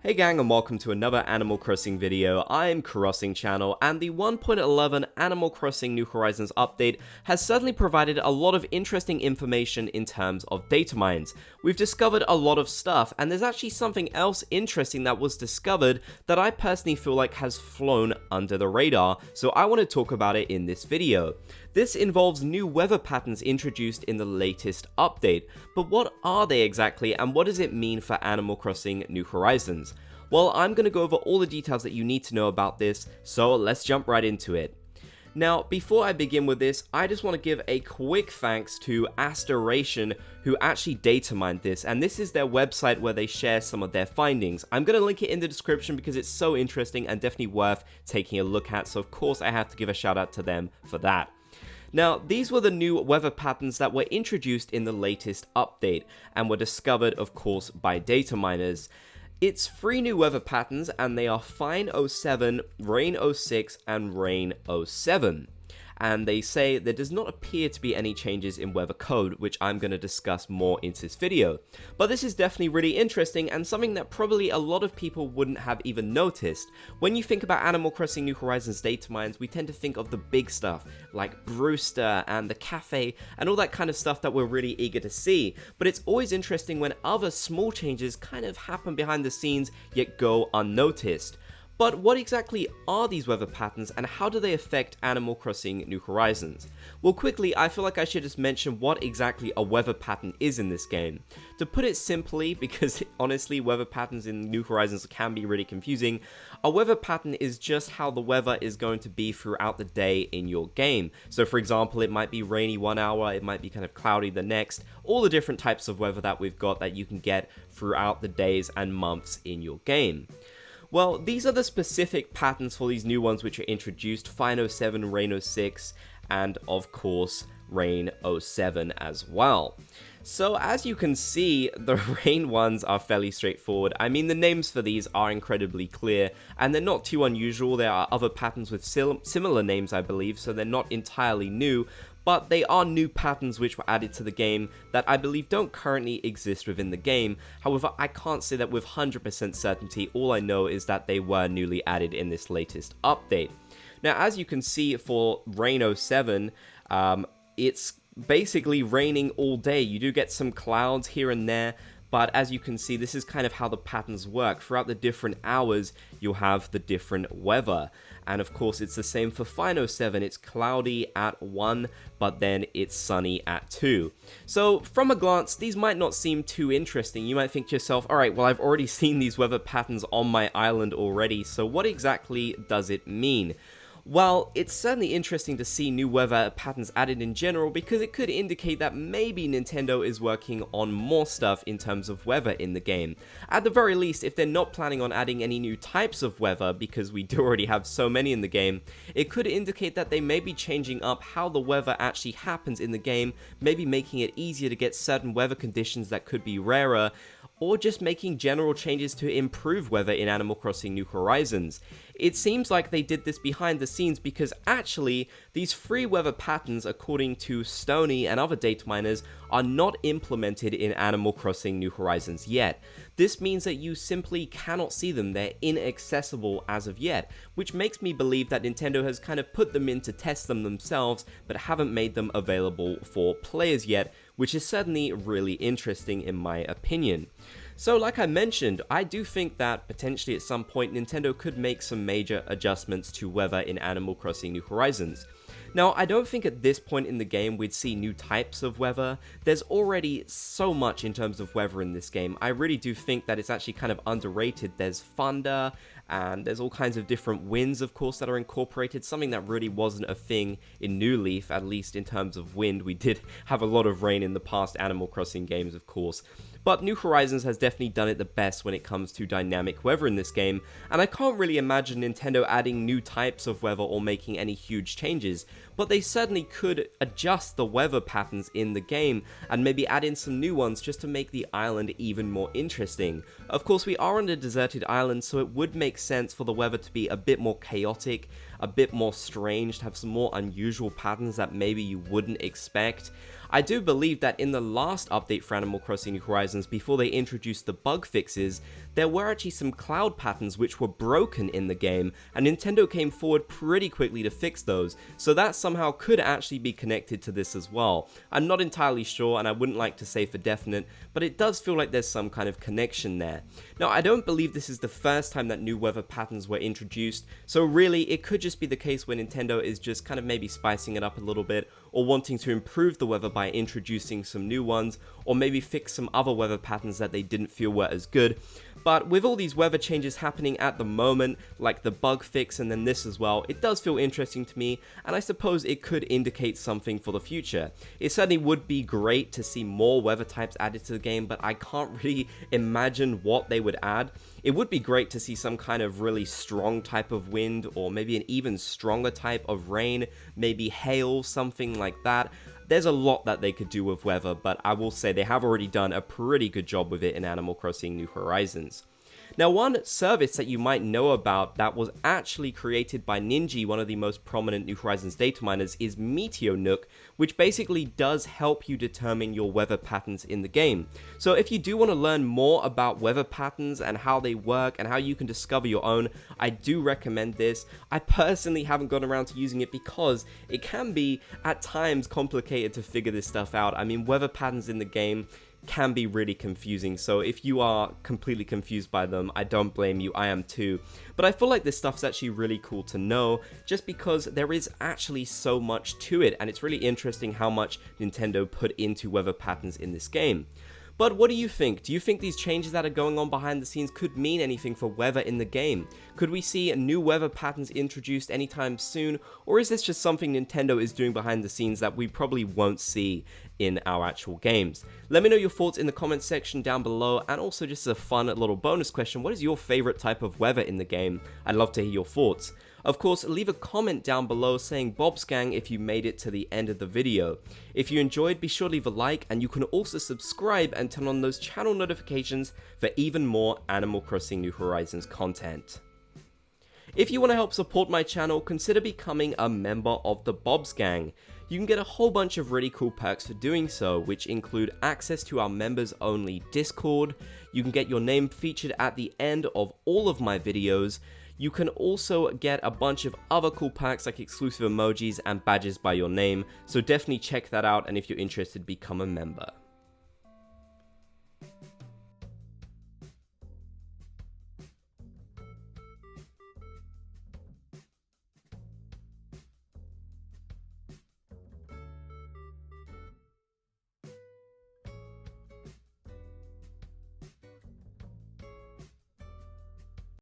Hey gang, and welcome to another Animal Crossing video. I'm Crossing Channel, and the 1.11 Animal Crossing New Horizons update has certainly provided a lot of interesting information in terms of data mines. We've discovered a lot of stuff, and there's actually something else interesting that was discovered that I personally feel like has flown under the radar, so I want to talk about it in this video. This involves new weather patterns introduced in the latest update, but what are they exactly, and what does it mean for Animal Crossing New Horizons? Well, I'm going to go over all the details that you need to know about this, so let's jump right into it. Now, before I begin with this, I just want to give a quick thanks to Asteriation, who actually data mined this, and this is their website where they share some of their findings. I'm going to link it in the description because it's so interesting and definitely worth taking a look at, so of course I have to give a shout out to them for that. Now, these were the new weather patterns that were introduced in the latest update, and were discovered, of course, by data miners. It's 3 new weather patterns, and they are Fine 07, Rain 06, and Rain 07. And they say there does not appear to be any changes in weather code, which I'm going to discuss more in this video. But this is definitely really interesting, and something that probably a lot of people wouldn't have even noticed. When you think about Animal Crossing New Horizons data mines, we tend to think of the big stuff, like Brewster and the cafe, and all that kind of stuff that we're really eager to see. But it's always interesting when other small changes kind of happen behind the scenes, yet go unnoticed. But what exactly are these weather patterns, and how do they affect Animal Crossing New Horizons? Well, quickly, I feel like I should just mention what exactly a weather pattern is in this game. To put it simply, because honestly, weather patterns in New Horizons can be really confusing, a weather pattern is just how the weather is going to be throughout the day in your game. So for example, it might be rainy one hour, it might be kind of cloudy the next, all the different types of weather that we've got that you can get throughout the days and months in your game. Well, these are the specific patterns for these new ones which are introduced, Fine 07, Rain 06, and of course, Rain 07 as well. So as you can see, the rain ones are fairly straightforward. I mean, the names for these are incredibly clear, and they're not too unusual. There are other patterns with similar names, I believe, so they're not entirely new, but they are new patterns which were added to the game that I believe don't currently exist within the game. However, I can't say that with 100% certainty. All I know is that they were newly added in this latest update. Now, as you can see for Rain 07, it's basically raining all day. You do get some clouds here and there, but as you can see, this is kind of how the patterns work. Throughout the different hours, you'll have the different weather. And of course, it's the same for Fine 07. It's cloudy at 1, but then it's sunny at 2. So from a glance, these might not seem too interesting. You might think to yourself, alright, well, I've already seen these weather patterns on my island already, so what exactly does it mean? Well, it's certainly interesting to see new weather patterns added in general, because it could indicate that maybe Nintendo is working on more stuff in terms of weather in the game. At the very least, if they're not planning on adding any new types of weather, because we do already have so many in the game, it could indicate that they may be changing up how the weather actually happens in the game, maybe making it easier to get certain weather conditions that could be rarer, or just making general changes to improve weather in Animal Crossing New Horizons. It seems like they did this behind the scenes because actually, these 3 weather patterns, according to Stony and other data miners, are not implemented in Animal Crossing New Horizons yet. This means that you simply cannot see them, they're inaccessible as of yet, which makes me believe that Nintendo has kind of put them in to test them themselves, but haven't made them available for players yet, which is certainly really interesting in my opinion. So like I mentioned, I do think that potentially at some point Nintendo could make some major adjustments to weather in Animal Crossing New Horizons. Now, I don't think at this point in the game we'd see new types of weather. There's already so much in terms of weather in this game. I really do think that it's actually kind of underrated. There's thunder, and there's all kinds of different winds, of course, that are incorporated, something that really wasn't a thing in New Leaf, at least in terms of wind. We did have a lot of rain in the past Animal Crossing games, of course. But New Horizons has definitely done it the best when it comes to dynamic weather in this game, and I can't really imagine Nintendo adding new types of weather or making any huge changes, but they certainly could adjust the weather patterns in the game, and maybe add in some new ones just to make the island even more interesting. Of course, we are on a deserted island, so it would make sense for the weather to be a bit more chaotic, a bit more strange, to have some more unusual patterns that maybe you wouldn't expect. I do believe that in the last update for Animal Crossing New Horizons, before they introduced the bug fixes, there were actually some cloud patterns which were broken in the game, and Nintendo came forward pretty quickly to fix those, so that somehow could actually be connected to this as well. I'm not entirely sure, and I wouldn't like to say for definite, but it does feel like there's some kind of connection there. Now, I don't believe this is the first time that new weather patterns were introduced, so really it could just be the case where Nintendo is just kind of maybe spicing it up a little bit, or wanting to improve the weather by introducing some new ones, or maybe fix some other weather patterns that they didn't feel were as good. But with all these weather changes happening at the moment, like the bug fix and then this as well, it does feel interesting to me, and I suppose it could indicate something for the future. It certainly would be great to see more weather types added to the game, but I can't really imagine what they would add. It would be great to see some kind of really strong type of wind, or maybe an even stronger type of rain, maybe hail, something like that. There's a lot that they could do with weather, but I will say they have already done a pretty good job with it in Animal Crossing New Horizons. Now, one service that you might know about that was actually created by Ninja, one of the most prominent New Horizons data miners, is MeteoNook, which basically does help you determine your weather patterns in the game. So if you do want to learn more about weather patterns and how they work and how you can discover your own, I do recommend this. I personally haven't gone around to using it because it can be at times complicated to figure this stuff out. I mean, weather patterns in the game can be really confusing, so if you are completely confused by them, I don't blame you, I am too. But I feel like this stuff's actually really cool to know, just because there is actually so much to it, and it's really interesting how much Nintendo put into weather patterns in this game. But what do you think? Do you think these changes that are going on behind the scenes could mean anything for weather in the game? Could we see new weather patterns introduced anytime soon, or is this just something Nintendo is doing behind the scenes that we probably won't see in our actual games? Let me know your thoughts in the comments section down below, and also just as a fun little bonus question, what is your favorite type of weather in the game? I'd love to hear your thoughts. Of course, leave a comment down below saying Bob's Gang if you made it to the end of the video. If you enjoyed, be sure to leave a like, and you can also subscribe and turn on those channel notifications for even more Animal Crossing New Horizons content. If you want to help support my channel, consider becoming a member of the Bob's Gang. You can get a whole bunch of really cool perks for doing so, which include access to our members only Discord, you can get your name featured at the end of all of my videos, you can also get a bunch of other cool perks like exclusive emojis and badges by your name, so definitely check that out, and if you're interested, become a member.